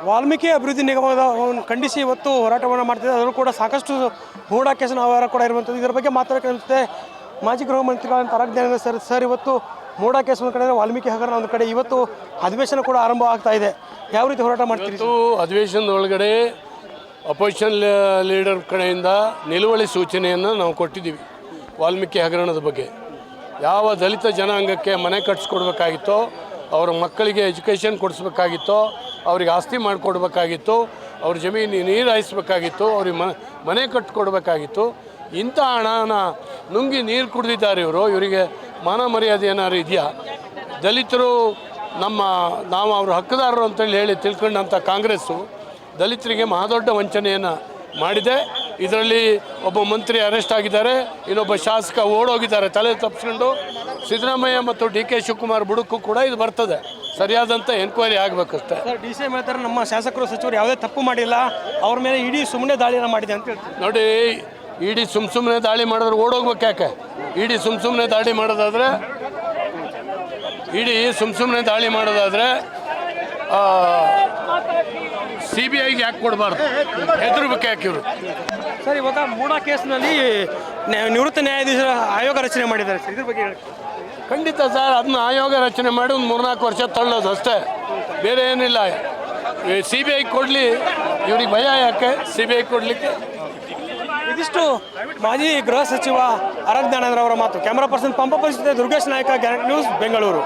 ವಾಲ್ಮೀಕಿ ಅಭಿವೃದ್ಧಿ ನಿಗಮದ ಖಂಡಿಸಿ ಇವತ್ತು ಹೋರಾಟವನ್ನು ಮಾಡ್ತಿದ್ದಾರೆ. ಅದರಲ್ಲೂ ಕೂಡ ಸಾಕಷ್ಟು ಹೂಡಾ ಕೇಸಿನ ವ್ಯವಹಾರ ಕೂಡ ಇರುವಂಥದ್ದು. ಇದರ ಬಗ್ಗೆ ಮಾತಾಡೋಕ್ಕೆ ಮಾಜಿ ಗೃಹ ಮಂತ್ರಿಗಳಂತ ಅರಗ್ದಾನ ಸರ್ ಇವತ್ತು ಮೂಡಾ ಕೇಸ್ ಒಂದು ಕಡೆ, ವಾಲ್ಮೀಕಿ ಹಗರಣ ಒಂದು ಕಡೆ, ಇವತ್ತು ಅಧಿವೇಶನ ಕೂಡ ಆರಂಭ ಆಗ್ತಾ ಇದೆ. ಯಾವ ರೀತಿ ಹೋರಾಟ ಮಾಡ್ತೀರಿ? ಅಧಿವೇಶನದ ಒಳಗಡೆ ಅಪೋಸಿಷನ್ ಲೀಡರ್ ಕಡೆಯಿಂದ ನಿಲುವಳಿ ಸೂಚನೆಯನ್ನು ನಾವು ಕೊಟ್ಟಿದ್ದೀವಿ. ವಾಲ್ಮೀಕಿ ಹಗರಣದ ಬಗ್ಗೆ ಯಾವ ದಲಿತ ಜನಾಂಗಕ್ಕೆ ಮನೆ ಕಟ್ಟಿಸ್ಕೊಡ್ಬೇಕಾಗಿತ್ತೋ, ಅವ್ರ ಮಕ್ಕಳಿಗೆ ಎಜುಕೇಷನ್ ಕೊಡಿಸ್ಬೇಕಾಗಿತ್ತೋ, ಅವ್ರಿಗೆ ಆಸ್ತಿ ಮಾಡಿಕೊಡ್ಬೇಕಾಗಿತ್ತು, ಅವ್ರ ಜಮೀನು ನೀರು ಹಾಯಿಸ್ಬೇಕಾಗಿತ್ತು, ಅವ್ರಿಗೆ ಮನೆ ಕಟ್ಟಿಕೊಡ್ಬೇಕಾಗಿತ್ತು. ಇಂಥ ಹಣನ ನುಂಗಿ ನೀರು ಕುಡಿದಿದ್ದಾರೆ ಇವರು. ಇವರಿಗೆ ಮಾನ ಮರ್ಯಾದೆ ಏನಾದ್ರು ಇದೆಯಾ? ದಲಿತರು ನಾವು ಅವ್ರ ಹಕ್ಕುದಾರರು ಅಂತೇಳಿ ಹೇಳಿ ತಿಳ್ಕೊಂಡಂಥ ಕಾಂಗ್ರೆಸ್ಸು ದಲಿತರಿಗೆ ಮಹಾದೊಡ್ಡ ವಂಚನೆಯನ್ನು ಮಾಡಿದೆ. ಇದರಲ್ಲಿ ಒಬ್ಬ ಮಂತ್ರಿ ಅರೆಸ್ಟ್ ಆಗಿದ್ದಾರೆ, ಇನ್ನೊಬ್ಬ ಶಾಸಕ ಓಡೋಗಿದ್ದಾರೆ ತಲೆ ತಪ್ಪಿಸ್ಕೊಂಡು. ಸಿದ್ದರಾಮಯ್ಯ ಮತ್ತು ಡಿ ಕೆ ಶಿವಕುಮಾರ್ ಬುಡಕ್ಕೂ ಕೂಡ ಇದು ಬರ್ತದೆ. ಸರಿಯಾದಂಥ ಎನ್ಕ್ವೈರಿ ಆಗಬೇಕಷ್ಟೇ. ಸರ್, ಡಿ ಸಿ ಎಂ ಹೇಳ್ತಾರೆ ನಮ್ಮ ಶಾಸಕರು ಸಚಿವರು ಯಾವುದೇ ತಪ್ಪು ಮಾಡಿಲ್ಲ, ಅವ್ರ ಮೇಲೆ ಇಡೀ ಸುಮ್ಮನೆ ದಾಳಿಯನ್ನು ಮಾಡಿದೆ ಅಂತ ಹೇಳ್ತಾರೆ. ನೋಡಿ, ಇಡೀ ಸುಮ್ಮನೆ ದಾಳಿ ಮಾಡಿದ್ರೆ ಓಡೋಗ್ಬೇಕು ಯಾಕೆ? ಇಡೀ ಸುಮ್ಮನೆ ದಾಳಿ ಮಾಡೋದಾದರೆ CBIಗೆ ಯಾಕೆ ಕೊಡಬಾರ್ದು? ಹೆದರ್ಬೇಕು ಯಾಕೆ ಇವರು? ಸರ್, ಇವಾಗ ಮೂಡಾ ಕೇಸ್ನಲ್ಲಿ ನಿವೃತ್ತ ನ್ಯಾಯಾಧೀಶರ ಆಯೋಗ ರಚನೆ ಮಾಡಿದ್ದಾರೆ ಸರ್, ಇದ್ರ ಬಗ್ಗೆ ಹೇಳಿ. ಖಂಡಿತ ಸರ್, ಅದನ್ನ ಆಯೋಗ ರಚನೆ ಮಾಡಿ ಒಂದು 3-4 ವರ್ಷ ತಳ್ಳೋದು ಅಷ್ಟೇ, ಬೇರೆ ಏನಿಲ್ಲ. CBI ಕೊಡಲಿ, ಇವ್ರಿಗೆ ಭಯ ಯಾಕೆ CBI ಕೊಡಲಿಕ್ಕೆ? ಇದಿಷ್ಟು ಮಾಜಿ ಗೃಹ ಸಚಿವ ಅರಗ್ ದಾನೇಂದ್ರ ಅವರ ಮಾತು. ಕ್ಯಾಮರಾ ಪರ್ಸನ್ ಪಂಪ ಪರಿಸ್ಥಿತಿ ದುರ್ಗೇಶ್ ನಾಯಕ, ಗ್ಯಾರಂಟಿ ನ್ಯೂಸ್, ಬೆಂಗಳೂರು.